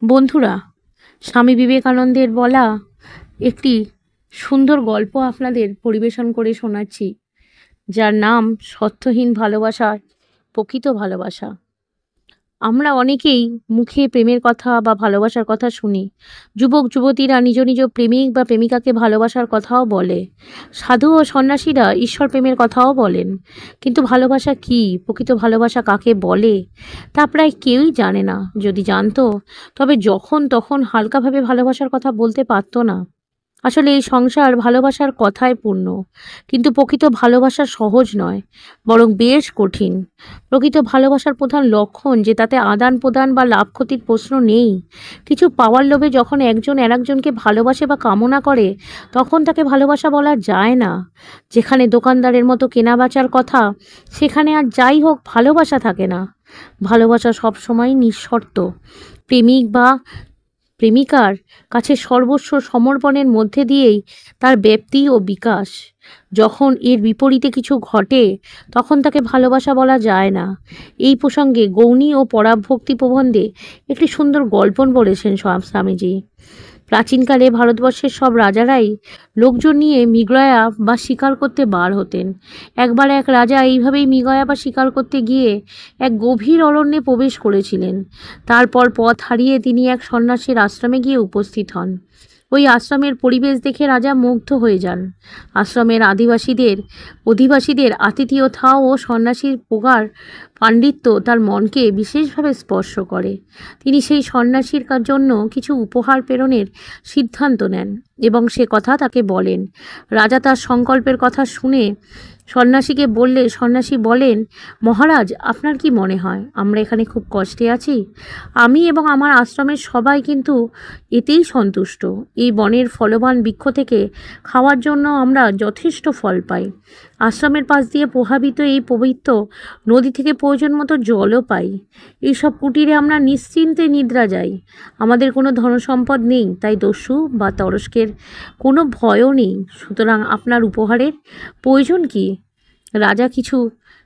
বন্ধুরা, স্বামী বিবেকানন্দের বলা একটি সুন্দর গল্প আপনাদের পরিবেশন করে শোনাচ্ছি, যার নাম স্বার্থহীন ভালোবাসা, প্রকৃত ভালোবাসা। আমরা অনেকেই মুখে প্রেমের কথা বা ভালোবাসার কথা শুনি। যুবক যুবতীরা নিজ নিজ প্রেমিক বা প্রেমিকাকে ভালোবাসার কথাও বলে। সাধু ও সন্ন্যাসীরা ঈশ্বর প্রেমের কথাও বলেন। কিন্তু ভালোবাসা কি, প্রকৃত ভালোবাসা কাকে বলে, তা প্রায় কেউই জানে না। যদি জানতো, তবে যখন তখন হালকাভাবে ভালোবাসার কথা বলতে পারতো না। আসলে এই সংসার ভালোবাসার কথায় পূর্ণ, কিন্তু প্রকৃত ভালোবাসা সহজ নয়, বরং বেশ কঠিন। প্রকৃত ভালোবাসার প্রধান লক্ষণ যে তাতে আদান প্রদান বা লাভ ক্ষতির প্রশ্ন নেই। কিছু পাওয়ার লোভে যখন একজন আরেকজনকে ভালোবাসে বা কামনা করে, তখন তাকে ভালোবাসা বলা যায় না। যেখানে দোকানদারের মতো কেনা বেচার কথা, সেখানে আর যাই হোক ভালোবাসা থাকে না। ভালোবাসা সবসময় নিঃশর্ত। প্রেমিক বা প্রেমিকার কাছে সর্বস্ব সমর্পণের মধ্যে দিয়েই তার ব্যাপ্তি ও বিকাশ। যখন এর বিপরীতে কিছু ঘটে, তখন তাকে ভালোবাসা বলা যায় না। এই প্রসঙ্গে গৌণী ও পরাভক্তি প্রবন্ধে একটি সুন্দর গল্প বলেছেন স্বামীজি। প্রাচীনকালে ভারতবর্ষের সব রাজারাই লোকজন নিয়ে মৃগয়া বা শিকার করতে বার হতেন। একবার এক রাজা এইভাবেই মৃগয়া বা শিকার করতে গিয়ে এক গভীর অরণ্যে প্রবেশ করেছিলেন। তারপর পথ হারিয়ে তিনি এক সন্ন্যাসীর আশ্রমে গিয়ে উপস্থিত হন। ওই আশ্রমের পরিবেশ দেখে রাজা মুগ্ধ হয়ে যান। আশ্রমের অধিবাসীদের আতিথেয়তা ও সন্ন্যাসীর প্রগাঢ় পাণ্ডিত্য তার মনকে বিশেষভাবে স্পর্শ করে। তিনি সেই সন্ন্যাসীর জন্য কিছু উপহার প্রেরণের সিদ্ধান্ত নেন এবং সে কথা তাকে বলেন। রাজা তার সংকল্পের কথা শুনে সন্ন্যাসী বলেন, মহারাজ, আপনার কি মনে হয় আমরা এখানে খুব কষ্টে আছি? আমি এবং আমার আশ্রমের সবাই কিন্তু এতেই সন্তুষ্ট। এই বনের ফলবান বৃক্ষ থেকে খাওয়ার জন্য আমরা যথেষ্ট ফল পাই। আশ্রমের পাশ দিয়ে প্রবাহিত এই পবিত্র নদী থেকে প্রয়োজন মতো জলও পাই। এইসব কুটিরে আমরা নিশ্চিন্তে নিদ্রা যাই। আমাদের কোনো ধনসম্পদ নেই, তাই দস্যু বা তরস্কের কোনো ভয়ও নেই। সুতরাং আপনার উপহারের প্রয়োজন কি? রাজা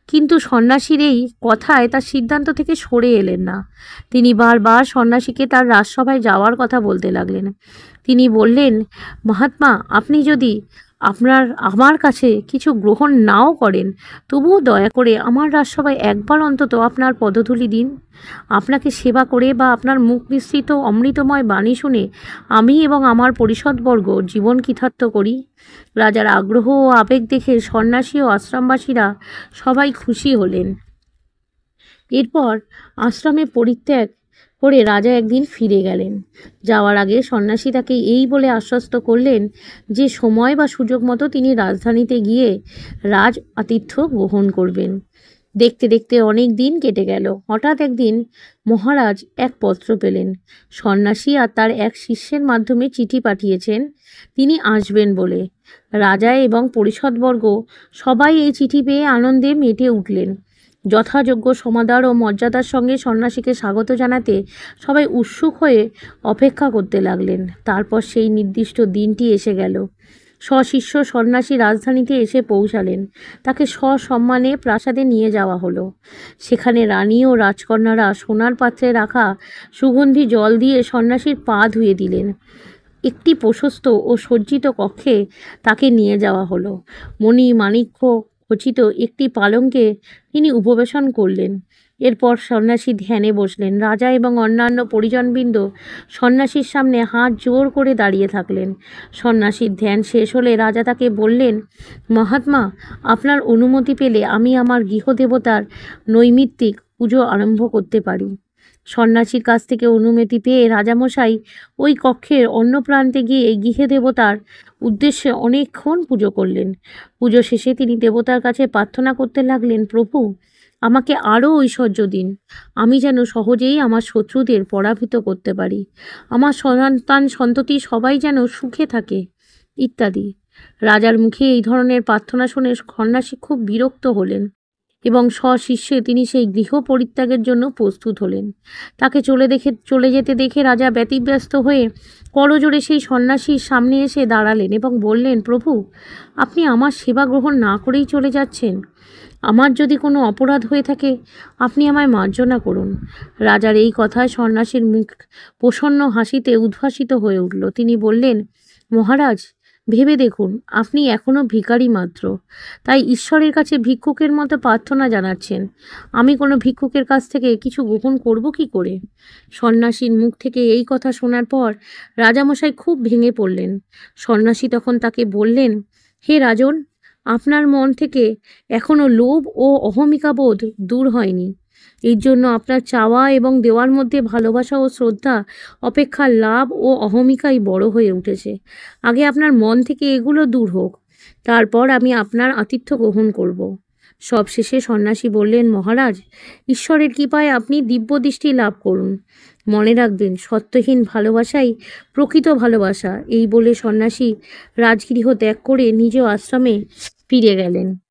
কিন্তু সন্ন্যাসীর এই কথায় তার সিদ্ধান্ত থেকে সরে এলেন না। তিনি বারবার সন্ন্যাসীকে তার রাজসভায় যাওয়ার কথা বলতে লাগলেন। তিনি বললেন, মহাত্মা, আপনি যদি আমার কাছে কিছু গ্রহণ নাও করেন, তবুও দয়া করে আমার রাজসভায় একবার অন্তত আপনার পদধূলি দিন। আপনাকে সেবা করে বা আপনার মুখ নিঃসৃত অমৃতময় বাণী শুনে আমি এবং আমার পরিষদবর্গ জীবন কৃতার্থ করি। রাজার আগ্রহ ও আবেগ দেখে সন্ন্যাসী ও আশ্রমবাসীরা সবাই খুশি হলেন। এরপর আশ্রমে পরিত্যাগ করে রাজা একদিন ফিরে গেলেন। যাওয়ার আগে সন্ন্যাসী তাকে এই বলে আশ্বস্ত করলেন যে সময় বা সুযোগ মতো তিনি রাজধানীতে গিয়ে রাজ আতিথ্য গ্রহণ করবেন। দেখতে দেখতে অনেক দিন কেটে গেল। হঠাৎ একদিন মহারাজ এক পত্র পেলেন। সন্ন্যাসী আর তার এক শিষ্যের মাধ্যমে চিঠি পাঠিয়েছেন তিনি আসবেন বলে। রাজা এবং পরিষদবর্গ সবাই এই চিঠি পেয়ে আনন্দে মেতে উঠলেন। যথাযোগ্য সমাদর ও মর্যাদার সঙ্গে সন্ন্যাসীকে স্বাগত জানাতে সবাই উৎসুক হয়ে অপেক্ষা করতে লাগলেন। তারপর সেই নির্দিষ্ট দিনটি এসে গেল। সশিষ্য সন্ন্যাসী রাজধানীতে এসে পৌঁছালেন। তাকে সসম্মানে প্রাসাদে নিয়ে যাওয়া হলো। সেখানে রানী ও রাজকন্যারা সোনার পাত্রে রাখা সুগন্ধি জল দিয়ে সন্ন্যাসীর পা ধুয়ে দিলেন। একটি প্রশস্ত ও সজ্জিত কক্ষে তাকে নিয়ে যাওয়া হলো। মণি মাণিক্য খচিত একটি পালঙ্কে তিনি উপবেশন করলেন। এরপর সন্ন্যাসী ধ্যানে বসলেন। রাজা এবং অন্যান্য পরিজনবৃন্দ সন্ন্যাসীর সামনে হাত জোর করে দাঁড়িয়ে থাকলেন। সন্ন্যাসীর ধ্যান শেষ হলে রাজা তাকে বললেন, মহাত্মা, আপনার অনুমতি পেলে আমি আমার গৃহদেবতার নৈমিত্তিক পুজো আরম্ভ করতে পারি। সন্ন্যাসীর কাছ থেকে অনুমতি পেয়ে রাজামশাই ওই কক্ষের অন্য প্রান্তে গিয়ে গৃহে দেবতার উদ্দেশ্যে অনেকক্ষণ পুজো করলেন। পুজো শেষে তিনি দেবতার কাছে প্রার্থনা করতে লাগলেন, প্রভু, আমাকে আরও ঐশ্বর্য দিন। আমি যেন সহজেই আমার শত্রুদের পরাভূত করতে পারি। আমার সন্তান সন্ততি সবাই যেন সুখে থাকে, ইত্যাদি। রাজার মুখে এই ধরনের প্রার্থনা শুনে সন্ন্যাসী খুব বিরক্ত হলেন এবং সশিষ্যে তিনি সেই গৃহ পরিত্যাগের জন্য প্রস্তুত হলেন। তাকে চলে যেতে দেখে রাজা ব্যতিব্যস্ত হয়ে করজোড়ে সেই সন্ন্যাসীর সামনে এসে দাঁড়ালেন এবং বললেন, প্রভু, আপনি আমার সেবা গ্রহণ না করেই চলে যাচ্ছেন। আমার যদি কোনো অপরাধ হয়ে থাকে আপনি আমায় মার্জনা করুন। রাজার এই কথায় সন্ন্যাসীর মুখ প্রসন্ন হাসিতে উদ্ভাসিত হয়ে উঠল। তিনি বললেন, মহারাজ, ভেবে দেখুন, আপনি এখনো ভিখারি মাত্র, তাই ঈশ্বরের কাছে ভিক্ষুকের মতো প্রার্থনা জানাচ্ছেন। আমি কোনো ভিক্ষুকের কাছ থেকে কিছু গ্রহণ করব কি করে? সন্ন্যাসীর মুখ থেকে এই কথা শোনার পর রাজামশাই খুব ভেঙে পড়লেন। সন্ন্যাসী তখন তাকে বললেন, হে রাজন, আপনার মন থেকে এখনো লোভ ও অহমিকাবোধ দূর হয়নি। এর জন্য আপনার চাওয়া এবং দেওয়ার মধ্যে ভালোবাসা ও শ্রদ্ধা অপেক্ষা লাভ ও অহমিকাই বড় হয়ে উঠেছে। আগে আপনার মন থেকে এগুলো দূর হোক, তারপর আমি আপনার আতিথ্য গ্রহণ করব। সবশেষে সন্ন্যাসী বললেন, মহারাজ, ঈশ্বরের কৃপায় আপনি দিব্যদৃষ্টি লাভ করুন। মনে রাখবেন, সত্যহীন ভালোবাসাই প্রকৃত ভালোবাসা। এই বলে সন্ন্যাসী রাজগৃহ ত্যাগ করে নিজ আশ্রমে ফিরে গেলেন।